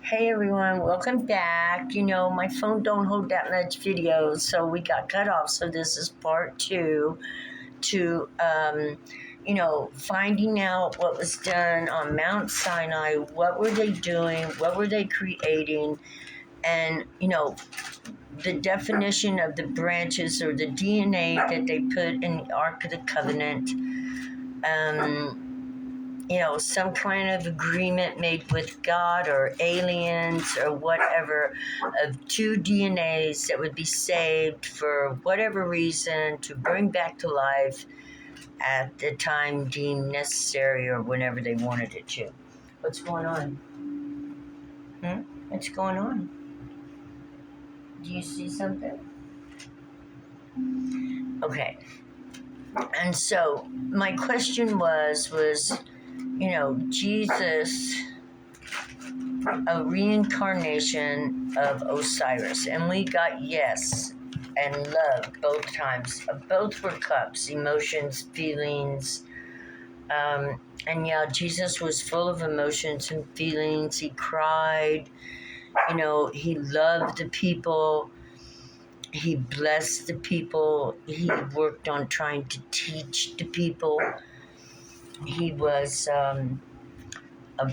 Hey everyone, welcome back. My phone don't hold that much video, so we got cut off. So this is part two to, finding out what was done on Mount Sinai. What were they doing? What were they creating? And, the definition of the branches or the DNA that they put in the Ark of the Covenant. Some kind of agreement made with God or aliens or whatever of two DNAs that would be saved for whatever reason to bring back to life at the time deemed necessary or whenever they wanted it to. What's going on? What's going on? Do you see something? Okay. And so my question was, Jesus a reincarnation of Osiris? And we got yes and love both times. Both were cups, emotions, feelings. And yeah, Jesus was full of emotions and feelings. He cried. He loved the people. He blessed the people. He worked on trying to teach the people. He was a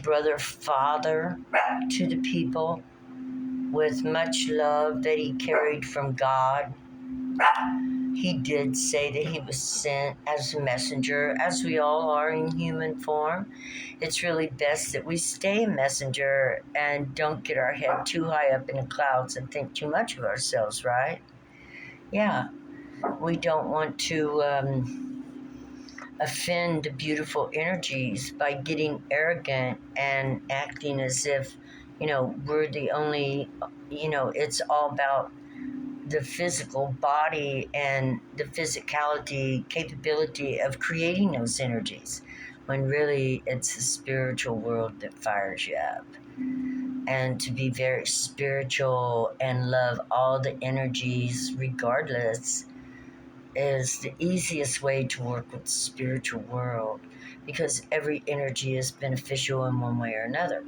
brother father to the people with much love that he carried from God. He did say that he was sent as a messenger, as we all are in human form. It's really best that we stay a messenger and don't get our head too high up in the clouds and think too much of ourselves, right? Yeah, we don't want to offend the beautiful energies by getting arrogant and acting as if, we're the only, it's all about the physical body and the physicality capability of creating those energies, when really it's the spiritual world that fires you up. And to be very spiritual and love all the energies regardless is the easiest way to work with the spiritual world, because every energy is beneficial in one way or another.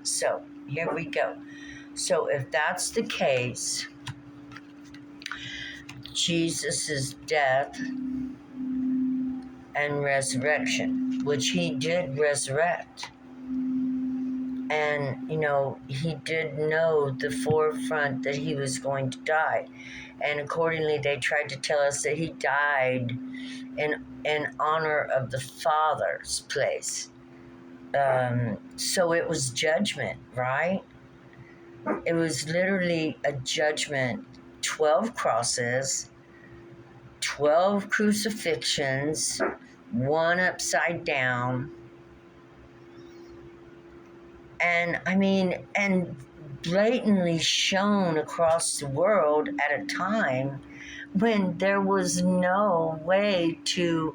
So here we go. So if that's the case, Jesus' death and resurrection, which he did resurrect. And, he did know the forefront that he was going to die. And accordingly, they tried to tell us that he died in honor of the Father's place. So it was judgment, right? It was literally a judgment. 12 crosses, 12 crucifixions, one upside down. And blatantly shown across the world at a time when there was no way to,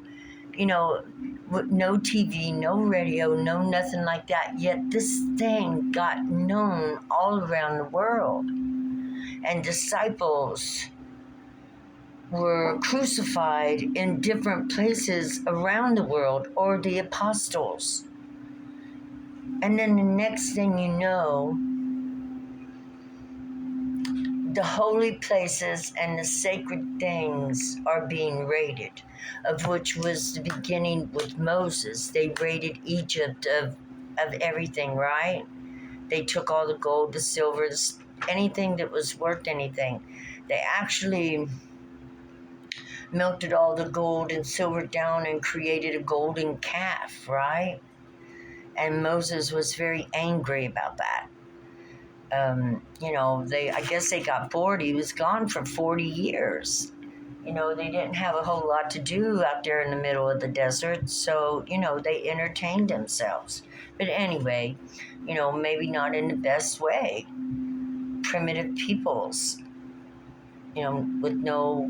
no TV, no radio, no nothing like that. Yet this thing got known all around the world. And disciples were crucified in different places around the world, or the apostles. And then the next thing you know, the holy places and the sacred things are being raided, of which was the beginning with Moses. They raided Egypt of everything, right? They took all the gold, the silver, anything that was worth anything. They actually melted all the gold and silver down and created a golden calf, right? And Moses was very angry about that. I guess they got bored. He was gone for 40 years. They didn't have a whole lot to do out there in the middle of the desert. So, they entertained themselves. But anyway, maybe not in the best way. Primitive peoples, with no,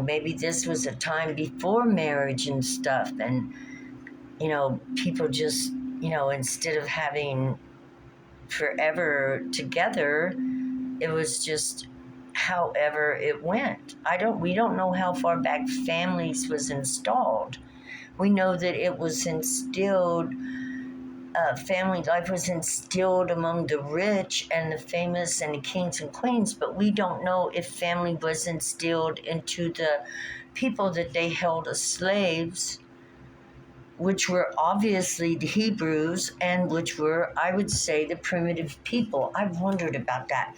maybe this was a time before marriage and stuff. And, people just, instead of having forever together, it was just however it went. We don't know how far back families was installed. We know that it was instilled family life was instilled among the rich and the famous and the kings and queens, but we don't know if family was instilled into the people that they held as slaves, which were obviously the Hebrews, and which were, I would say, the primitive people. I've wondered about that.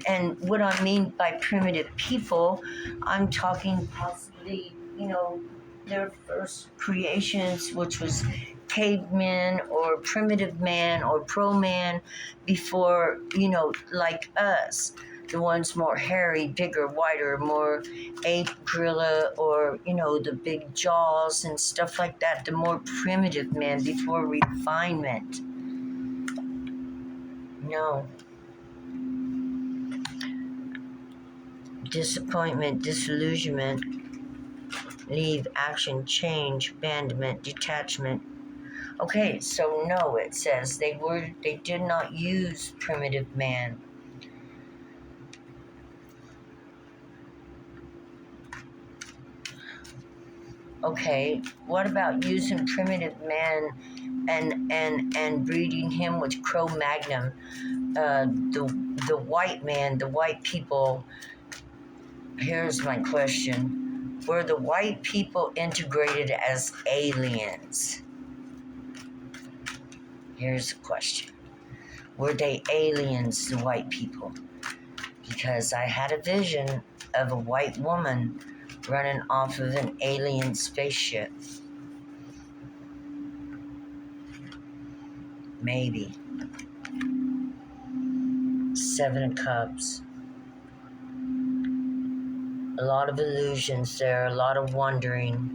And what I mean by primitive people, I'm talking possibly, their first creations, which was cavemen or primitive man or pro-man before, like us. The ones more hairy, bigger, wider, more ape, gorilla, or, the big jaws and stuff like that. The more primitive man before refinement. No. Disappointment, disillusionment, leave, action, change, abandonment, detachment. Okay, so no, it says they did not use primitive man. Okay, what about using primitive man and breeding him with Cro-Magnon? The white man, the white people. Here's my question: were the white people integrated as aliens? Here's the question: were they aliens, the white people? Because I had a vision of a white woman running off of an alien spaceship. Maybe. Seven of Cups. A lot of illusions there, a lot of wondering.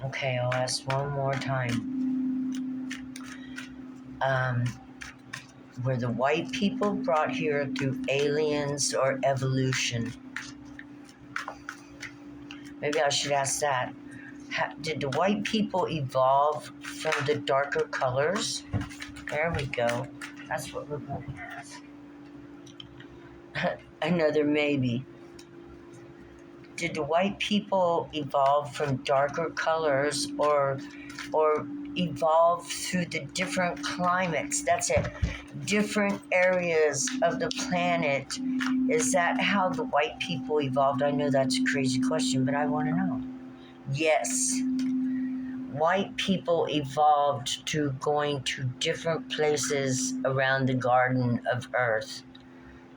Okay, I'll ask one more time. Were the white people brought here through aliens or evolution? Maybe I should ask that. Did the white people evolve from the darker colors? There we go. That's what we're going to ask. Another maybe. Did the white people evolve from darker colors or evolve through the different climates? That's it. Different areas of the planet. Is that how the white people evolved? I know that's a crazy question, but I want to know. Yes. White people evolved to going to different places around the Garden of Earth.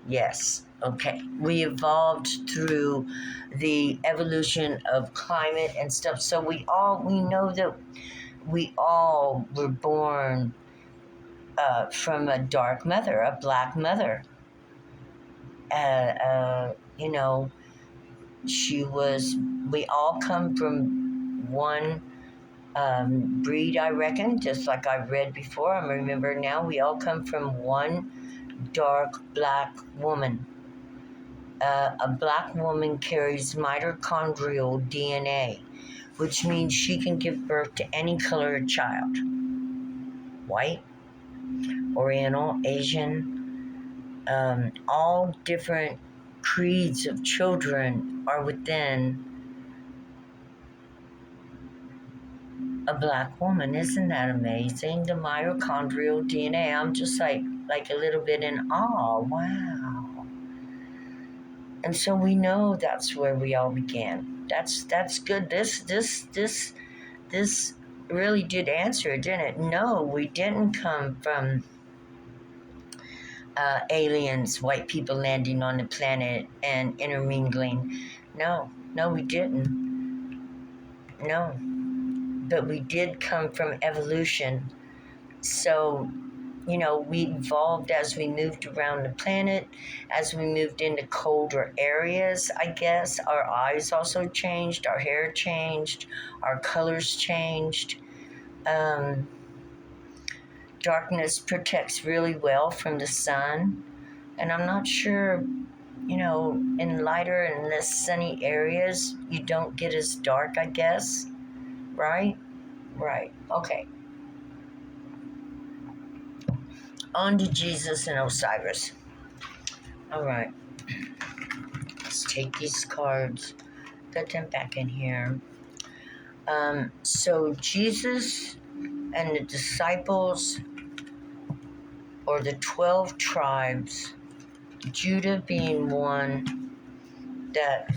Yes. Okay. We evolved through the evolution of climate and stuff. So we know that we all were born from a dark mother, a black mother. We all come from one breed, I reckon, just like I've read before. I remember now, we all come from one dark black woman. A black woman carries mitochondrial DNA, which means she can give birth to any colored child. White, Oriental, Asian, all different creeds of children are within a black woman. Isn't that amazing? The mitochondrial DNA. I'm just like a little bit in awe. Wow. And so we know that's where we all began. That's good. This really did answer it, didn't it? No, we didn't come from aliens, white people landing on the planet and intermingling. No, we didn't. No. But we did come from evolution. So, we evolved as we moved around the planet, as we moved into colder areas, I guess. Our eyes also changed, our hair changed, our colors changed. Darkness protects really well from the sun. And I'm not sure, in lighter and less sunny areas, you don't get as dark, I guess. Right? Right. Okay. On to Jesus and Osiris. All right. Let's take these cards, put them back in here. So Jesus and the disciples, or the 12 tribes, Judah being one that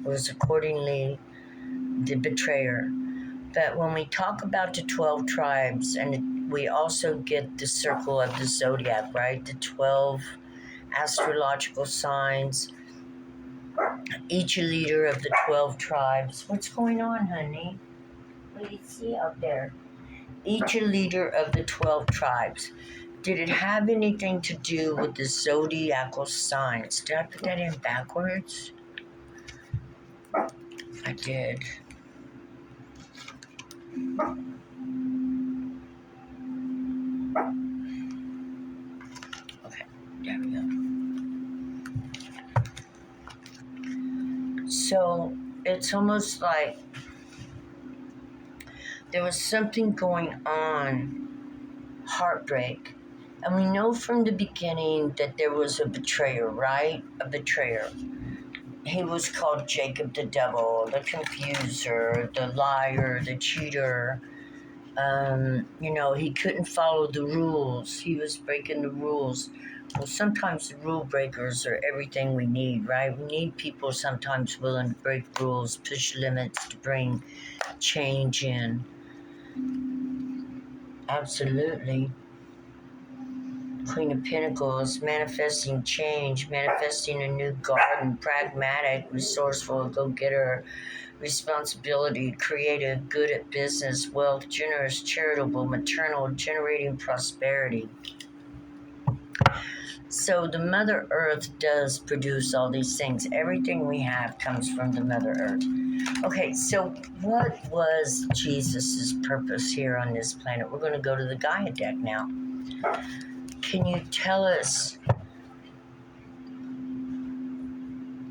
was accordingly the betrayer. But when we talk about the 12 tribes, and we also get the circle of the zodiac, right? The 12 astrological signs, each a leader of the 12 tribes. What's going on, honey? What do you see out there? Each a leader of the 12 tribes. Did it have anything to do with the zodiacal signs? Did I put that in backwards? I did. Okay, there we go. So it's almost like there was something going on, heartbreak. And we know from the beginning that there was a betrayer, right? A betrayer. He was called Jacob the devil, the confuser, the liar, the cheater. He couldn't follow the rules. He was breaking the rules. Well, sometimes the rule breakers are everything we need, right? We need people sometimes willing to break rules, push limits to bring change in. Absolutely. Queen of Pentacles, manifesting change, manifesting a new garden, pragmatic, resourceful, go-getter, responsibility, creative, good at business, wealth, generous, charitable, maternal, generating prosperity. So the Mother Earth does produce all these things. Everything we have comes from the Mother Earth. Okay, so what was Jesus's purpose here on this planet? We're going to go to the Gaia deck now. Can you tell us,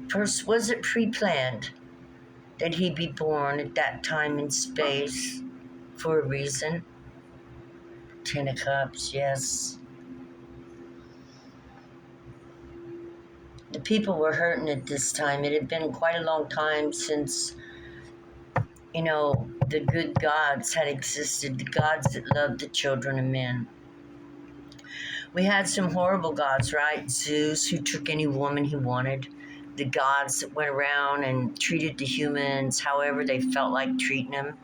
first, was it pre-planned that he be born at that time in space for a reason? Ten of Cups, yes. The people were hurting at this time. It had been quite a long time since, the good gods had existed, the gods that loved the children of men. We had some horrible gods, right? Zeus, who took any woman he wanted. The gods that went around and treated the humans however they felt like treating them.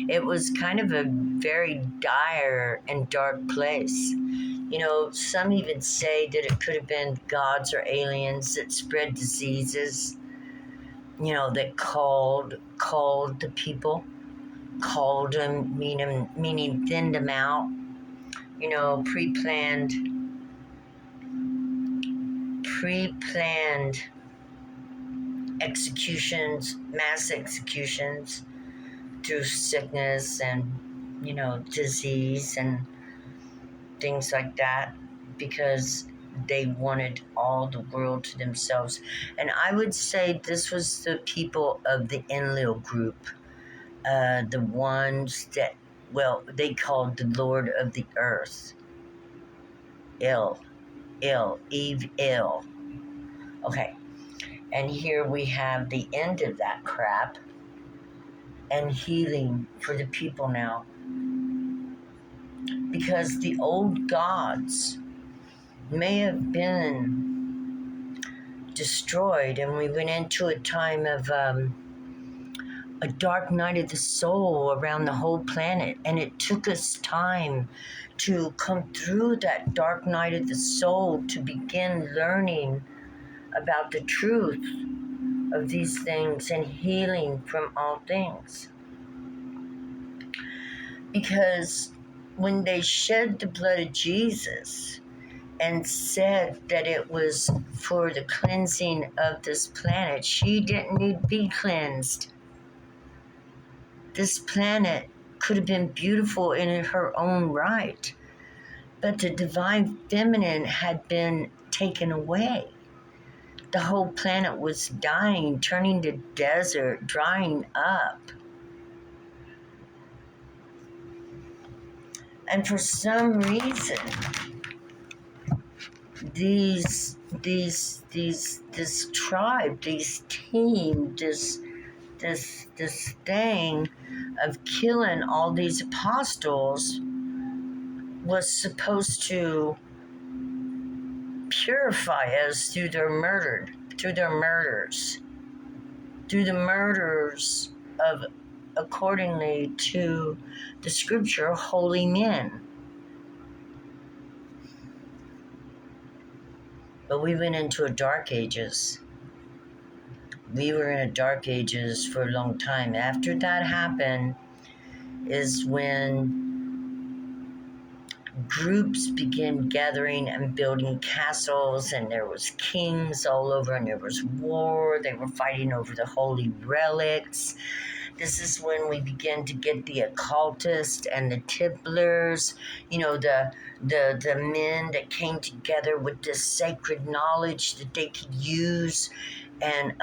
It was kind of a very dire and dark place. Some even say that it could have been gods or aliens that spread diseases, that called the people, called them, meaning thinned them out, pre-planned executions, mass executions through sickness and, disease and things like that, because they wanted all the world to themselves. And I would say this was the people of the Enlil group, the ones that, they called the Lord of the Earth. Eve. Okay. And here we have the end of that crap and healing for the people now. Because the old gods may have been destroyed, and we went into a time of a dark night of the soul around the whole planet, and it took us time to come through that dark night of the soul to begin learning about the truth of these things and healing from all things. Because when they shed the blood of Jesus and said that it was for the cleansing of this planet, she didn't need to be cleansed. This planet could have been beautiful in her own right, but the divine feminine had been taken away. The whole planet was dying, turning to desert, drying up. And for some reason, this tribe, this team, this this thing of killing all these apostles was supposed to purify us through the murders of, accordingly to the scripture, holy men. But we went into a dark ages. We were in a dark ages for a long time. After that happened is when groups began gathering and building castles, and there was kings all over, and there was war. They were fighting over the holy relics. This is when we began to get the occultists and the Templars, the men that came together with this sacred knowledge that they could use and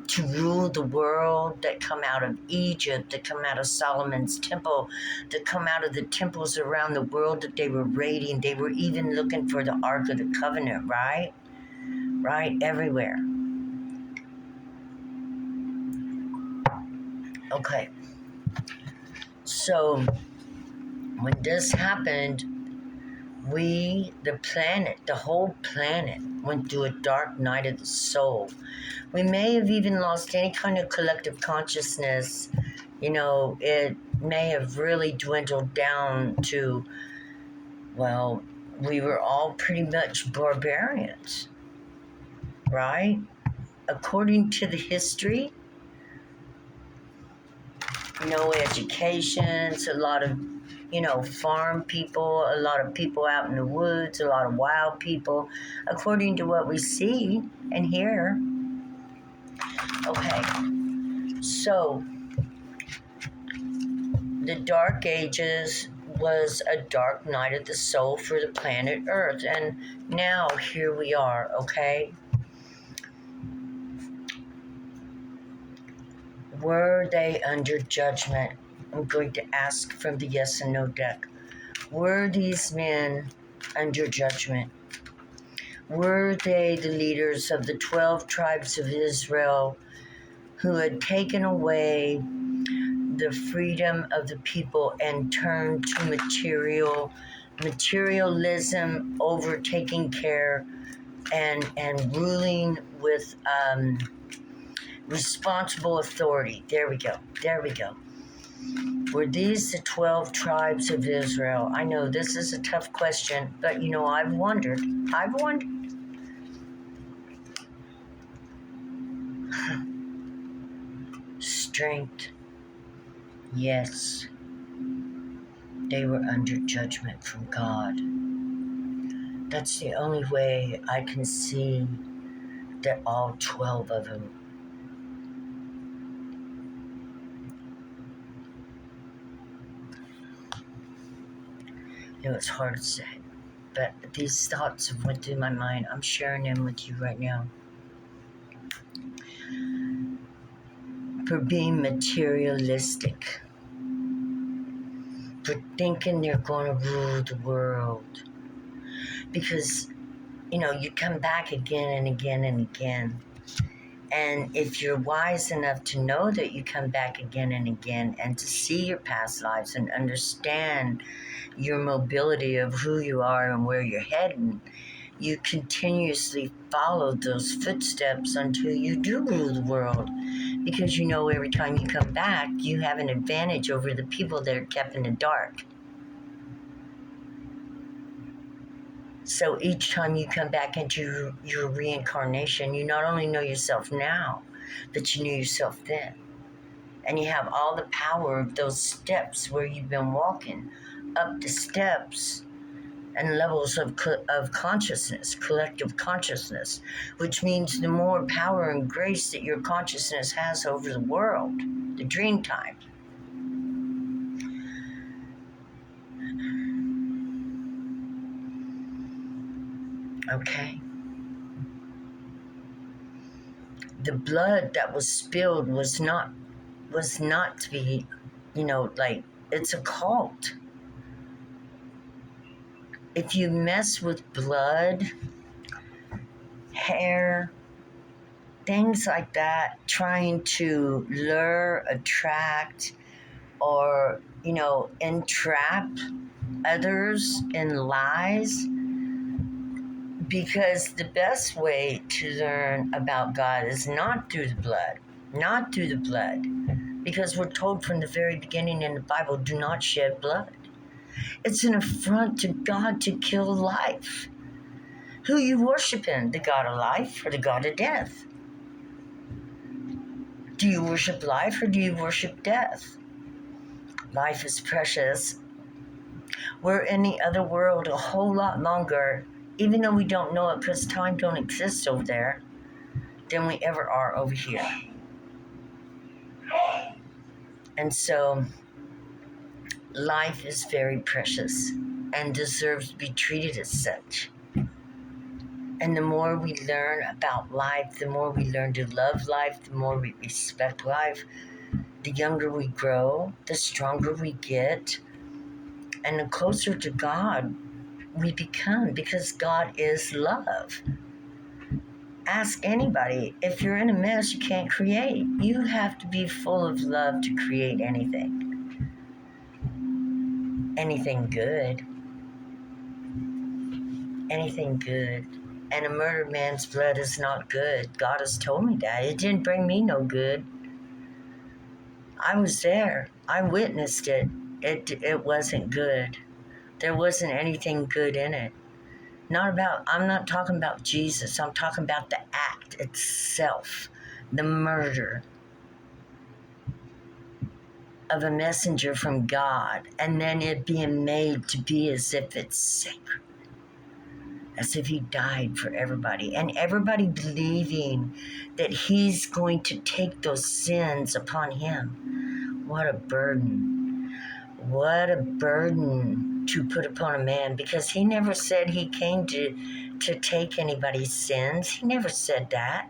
to rule the world, that come out of Egypt, that come out of Solomon's temple, that come out of the temples around the world that they were raiding. They were even looking for the Ark of the Covenant, right? Right, everywhere. Okay. So when this happened, the whole planet went through a dark night of the soul. We may have even lost any kind of collective consciousness. It may have really dwindled down to, well, we were all pretty much barbarians, right? According to the history, no educations, a lot of farm people, a lot of people out in the woods, a lot of wild people, according to what we see and hear. Okay, so the Dark Ages was a dark night of the soul for the planet Earth, and now here we are, okay? Were they under judgment? I'm going to ask from the yes and no deck. Were these men under judgment? Were they the leaders of the 12 tribes of Israel who had taken away the freedom of the people and turned to materialism, over taking care and ruling with responsible authority? There we go. Were these the 12 tribes of Israel? I know this is a tough question, but I've wondered. Strength. Yes. They were under judgment from God. That's the only way I can see that all 12 of them. It's hard to say, but these thoughts have went through my mind. I'm sharing them with you right now. For being materialistic, for thinking they're going to rule the world. Because, you come back again and again and again. And if you're wise enough to know that you come back again and again, and to see your past lives and understand your mobility of who you are and where you're heading, you continuously follow those footsteps until you do rule the world. Because every time you come back, you have an advantage over the people that are kept in the dark. So each time you come back into your reincarnation, you not only know yourself now, but you knew yourself then. And you have all the power of those steps where you've been walking up the steps and levels of consciousness, collective consciousness, which means the more power and grace that your consciousness has over the world, the dream time. Okay. The blood that was spilled was not to be, it's a cult. If you mess with blood, hair, things like that, trying to lure, attract, or, entrap others in lies. Because the best way to learn about God is not through the blood, not through the blood. Because we're told from the very beginning in the Bible, do not shed blood. It's an affront to God to kill life. Who you worshiping, the God of life or the God of death? Do you worship life or do you worship death? Life is precious. We're in the other world a whole lot longer, even though we don't know it because time don't exist over there, than we ever are over here. And so life is very precious and deserves to be treated as such. And the more we learn about life, the more we learn to love life, the more we respect life, the younger we grow, the stronger we get, and the closer to God we become, because God is love. Ask anybody, if you're in a mess, you can't create. You have to be full of love to create anything. Anything good. Anything good. And a murdered man's blood is not good. God has told me that. It didn't bring me no good. I was there. I witnessed it. It wasn't good. There wasn't anything good in it. I'm not talking about Jesus. I'm talking about the act itself. The murder of a messenger from God. And then it being made to be as if it's sacred. As if he died for everybody. And everybody believing that he's going to take those sins upon him. What a burden. What a burden to put upon a man, because he never said he came to take anybody's sins. He never said that.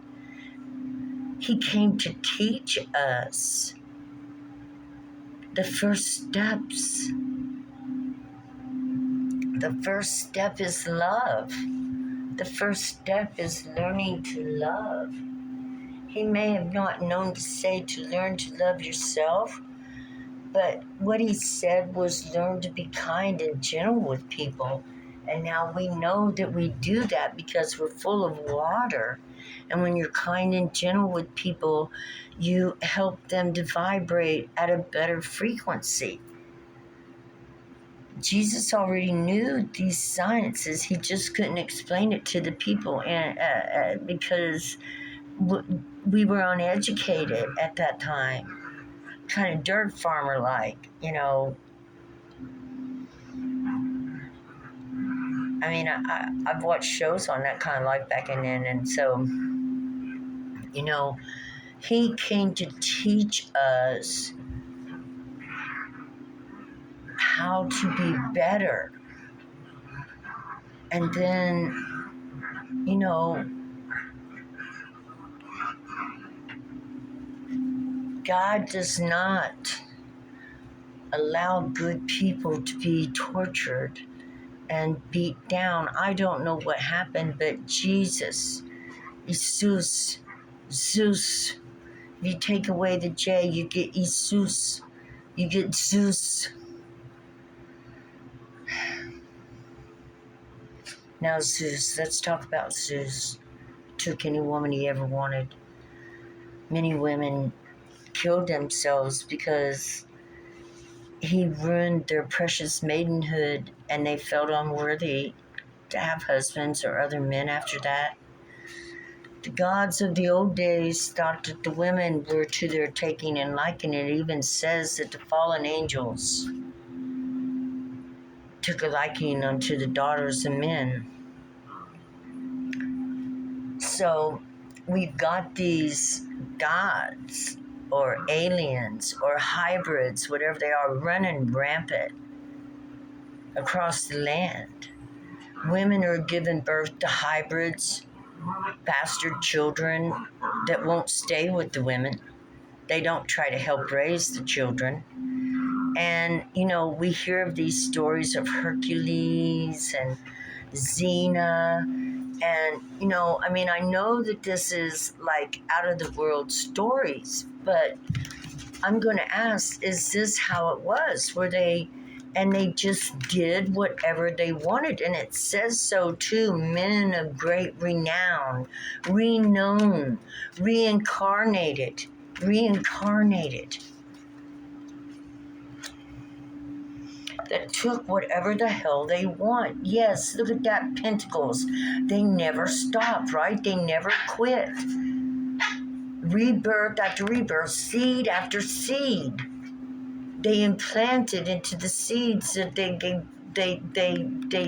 He came to teach us the first steps. The first step is love. The first step is learning to love. He may have not known to say to learn to love yourself, but what he said was learn to be kind and gentle with people. And now we know that we do that because we're full of water. And when you're kind and gentle with people, you help them to vibrate at a better frequency. Jesus already knew these sciences. He just couldn't explain it to the people, and because we were uneducated at that time. Kind of dirt farmer like, I mean, I've watched shows on that kind of life back in then, and so, he came to teach us how to be better. And then, God does not allow good people to be tortured and beat down. I don't know what happened, but Jesus, Zeus, if you take away the J, you get Jesus, you get Zeus. Now Zeus, let's talk about Zeus. Took any woman he ever wanted. Many women killed themselves because he ruined their precious maidenhood and they felt unworthy to have husbands or other men after that. The gods of the old days thought that the women were to their taking and liking. It even says that the fallen angels took a liking unto the daughters of men. So we've got these gods or aliens or hybrids, whatever they are, running rampant across the land. Women are giving birth to hybrids, bastard children that won't stay with the women. They don't try to help raise the children. And, we hear of these stories of Hercules and Xena And, you know, I mean, I know that this is like out of the world stories, but I'm going to ask, is this how it was? Were they, and they just did whatever they wanted. And it says so too, men of great renown, renowned, reincarnated, that took whatever the hell they want. Yes, look at that, pentacles. They never stopped, right? They never quit. Rebirth after rebirth, seed after seed. They implanted into the seeds that they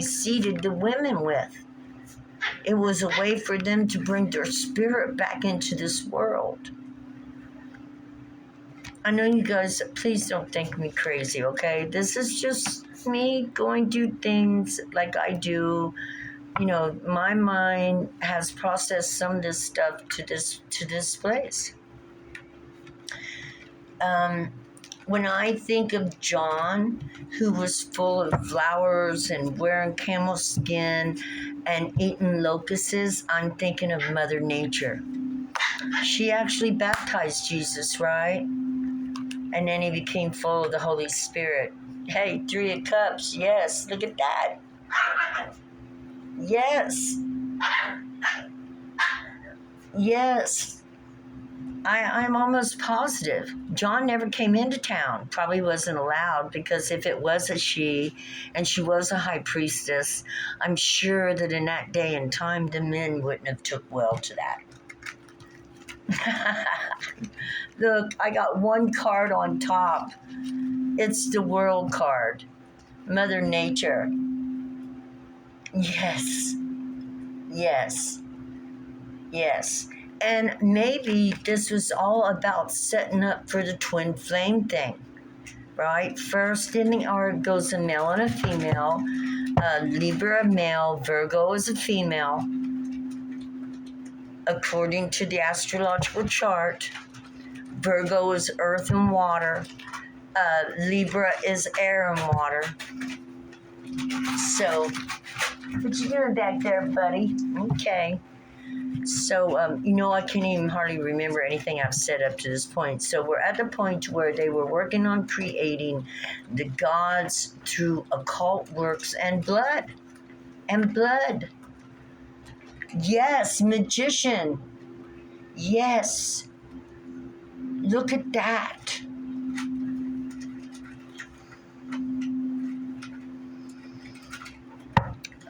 seeded the women with. It was a way for them to bring their spirit back into this world. I know you guys, please don't think me crazy, okay? This is just me going through things like I do. You know, my mind has processed some of this stuff to this place. When I think of John, who was full of flowers and wearing camel skin and eating locusts, I'm thinking of Mother Nature. She actually baptized Jesus, right? And then he became full of the Holy Spirit. Hey, 3 of Cups, yes, look at that. Yes. Yes. I'm almost positive. John never came into town. Probably wasn't allowed, because if it was a she, and she was a high priestess, I'm sure that in that day and time, the men wouldn't have took well to that. Look, I got one card on top. It's the World card. Mother Nature. Yes. Yes. Yes. And maybe this was all about setting up for the twin flame thing, right? First in the ARK goes a male and a female. Libra, male. Virgo is a female. According to the astrological chart, Virgo is earth and water. Libra is air and water. So, what you doing back there, buddy? Okay. So, you know, I can't even hardly remember anything I've said up to this point. So we're at the point where they were working on creating the gods through occult works and blood. And blood. Yes, magician. Yes. Look at that.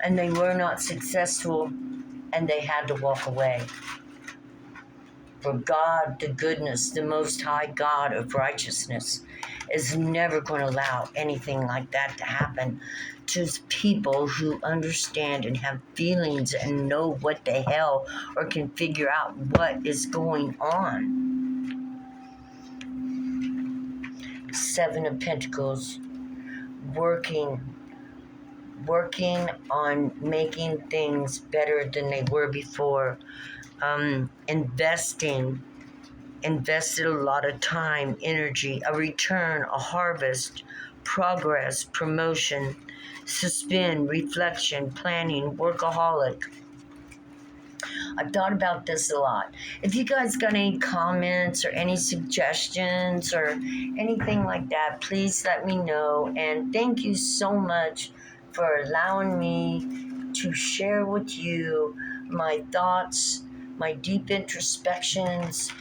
And they were not successful, and they had to walk away. For God, the goodness, the Most High God of righteousness, is never going to allow anything like that to happen to people who understand and have feelings and know what the hell, or can figure out what is going on. 7 of Pentacles, working on making things better than they were before. Invested a lot of time, energy, a return, a harvest, progress, promotion, suspend, reflection, planning, workaholic. I've thought about this a lot. If you guys got any comments or any suggestions or anything like that, please let me know. And thank you so much for allowing me to share with you my thoughts, my deep introspections,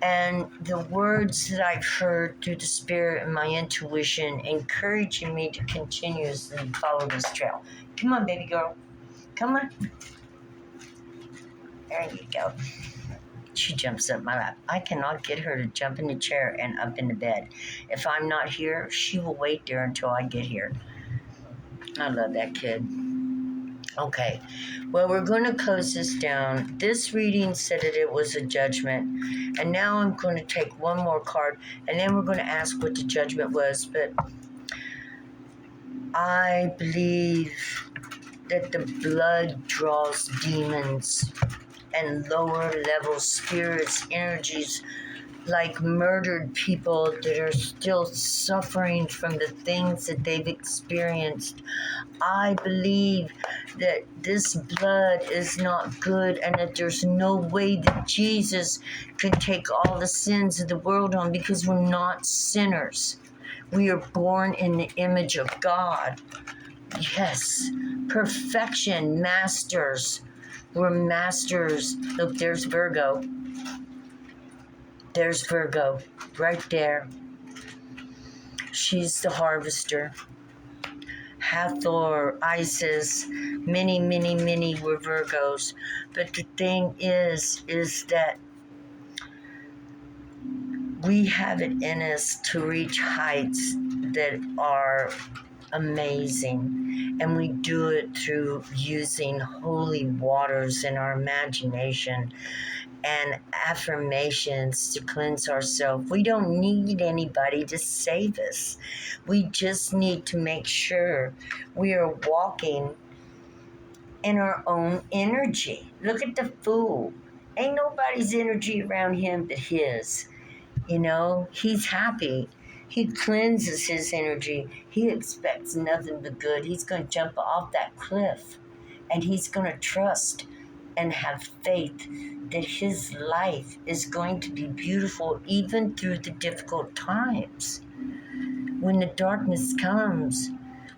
and the words that I've heard through the spirit and my intuition, encouraging me to continuously follow this trail. Come on, baby girl. Come on. There you go. She jumps up my lap. I cannot get her to jump in the chair and up in the bed. If I'm not here, she will wait there until I get here. I love that kid. Okay, well, we're going to close this down. This reading said that it was a judgment, and now I'm going to take one more card, and then we're going to ask what the judgment was. But I believe that the blood draws demons and lower level spirits, energies like murdered people that are still suffering from the things that they've experienced. I believe that this blood is not good and that there's no way that Jesus can take all the sins of the world on, because we're not sinners. We are born in the image of God. Yes, perfection, masters. We're masters. Look, there's Virgo. There's Virgo, right there. She's the harvester. Hathor, Isis, many, many, many were Virgos. But the thing is that we have it in us to reach heights that are amazing. And we do it through using holy waters in our imagination and affirmations to cleanse ourselves. We don't need anybody to save us. We just need to make sure we are walking in our own energy. Look at the fool. Ain't nobody's energy around him but his. You know, he's happy. He cleanses his energy. He expects nothing but good. He's going to jump off that cliff, and he's going to trust and have faith that his life is going to be beautiful even through the difficult times. When the darkness comes,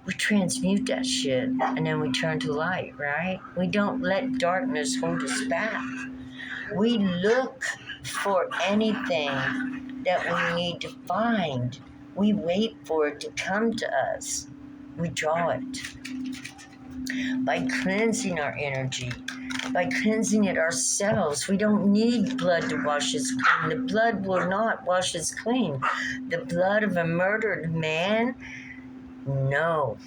we transmute that shit and then we turn to light, right? We don't let darkness hold us back. We look for anything that we need to find. We wait for it to come to us. We draw it. By cleansing our energy, by cleansing it ourselves. We don't need blood to wash us clean. The blood will not wash us clean. The blood of a murdered man? No.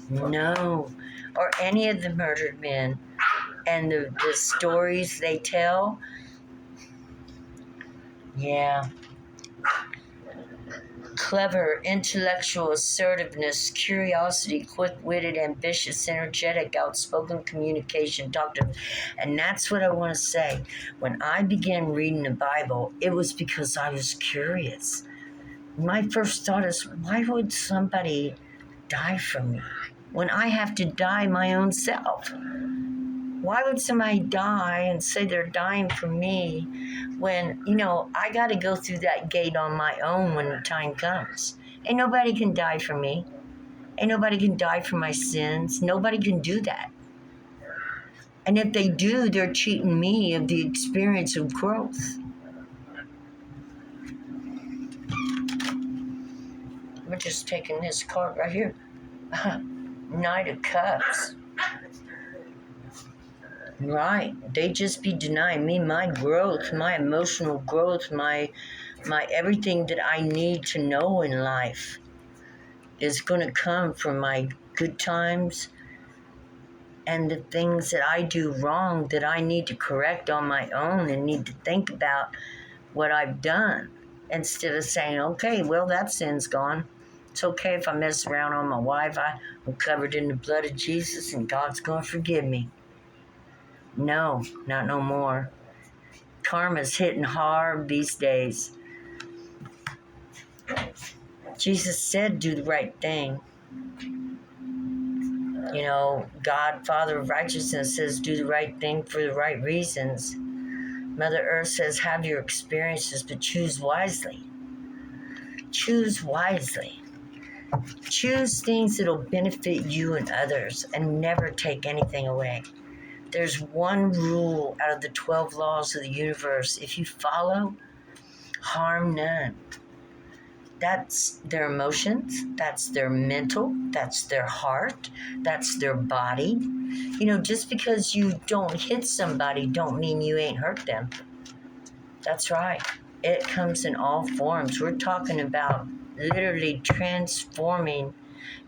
No. Or any of the murdered men. And the stories they tell? Yeah. Clever, intellectual, assertiveness, curiosity, quick-witted, ambitious, energetic, outspoken communication, talkative. And that's what I want to say. When I began reading the Bible, it was because I was curious. My first thought is, why would somebody die for me when I have to die my own self? Why would somebody die and say they're dying for me when, I got to go through that gate on my own when the time comes? Ain't nobody can die for me. Ain't nobody can die for my sins. Nobody can do that. And if they do, they're cheating me of the experience of growth. We're just taking this card right here. Knight of Cups. Right. They just be denying me my growth, my emotional growth, my everything that I need to know in life is going to come from my good times and the things that I do wrong that I need to correct on my own and need to think about what I've done instead of saying, okay, well, that sin's gone. It's okay if I mess around on my Wi-Fi. I'm covered in the blood of Jesus and God's going to forgive me. No, not no more. Karma's hitting hard these days. Jesus said, do the right thing. God, Father of righteousness, says, do the right thing for the right reasons. Mother Earth says, have your experiences, but choose wisely. Choose wisely. Choose things that'll benefit you and others and never take anything away. There's one rule out of the 12 laws of the universe. If you follow, harm none. That's their emotions, that's their mental, that's their heart, that's their body. Just because you don't hit somebody don't mean you ain't hurt them. That's right. It comes in all forms. We're talking about literally transforming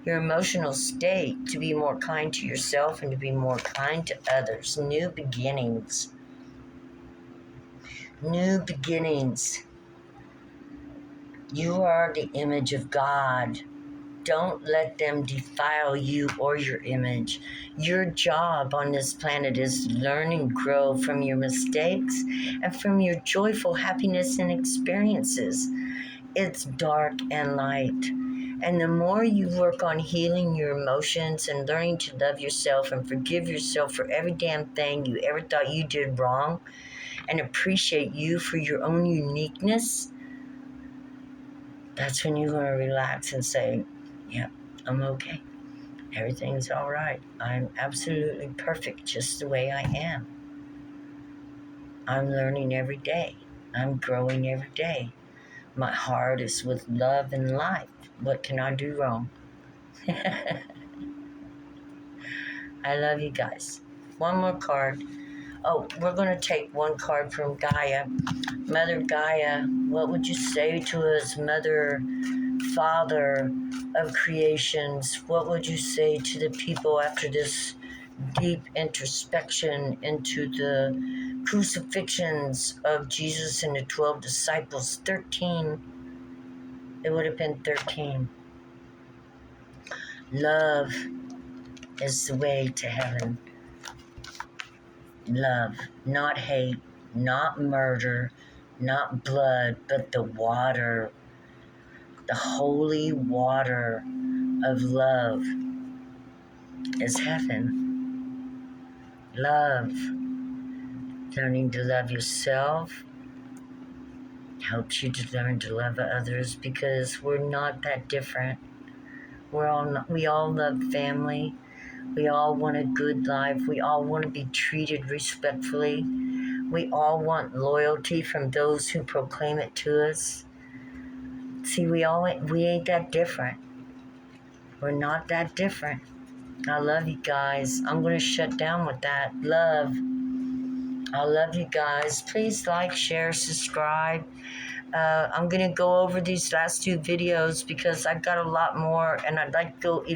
your emotional state to be more kind to yourself and to be more kind to others. New beginnings. New beginnings. You are the image of God. Don't let them defile you or your image. Your job on this planet is to learn and grow from your mistakes and from your joyful happiness and experiences. It's dark and light. And the more you work on healing your emotions and learning to love yourself and forgive yourself for every damn thing you ever thought you did wrong and appreciate you for your own uniqueness, that's when you're going to relax and say, yeah, I'm okay. Everything's all right. I'm absolutely perfect just the way I am. I'm learning every day. I'm growing every day. My heart is with love and life. What can I do wrong? I love you guys. One more card. Oh, we're going to take one card from Gaia. Mother Gaia, what would you say to us, Mother, Father of creations? What would you say to the people after this deep introspection into the crucifixions of Jesus and the 12 disciples? 13. It would have been 13. Love is the way to heaven. Love, not hate, not murder, not blood, but the water, the holy water of love is heaven. Love, learning to love yourself helps you to learn to love others because we're not that different. We all love family. We all want a good life. We all want to be treated respectfully. We all want loyalty from those who proclaim it to us. See, we ain't that different. We're not that different. I love you guys. I'm going to shut down with that. Love. I love you guys. Please like, share, subscribe. I'm going to go over these last two videos because I've got a lot more and I'd like to go even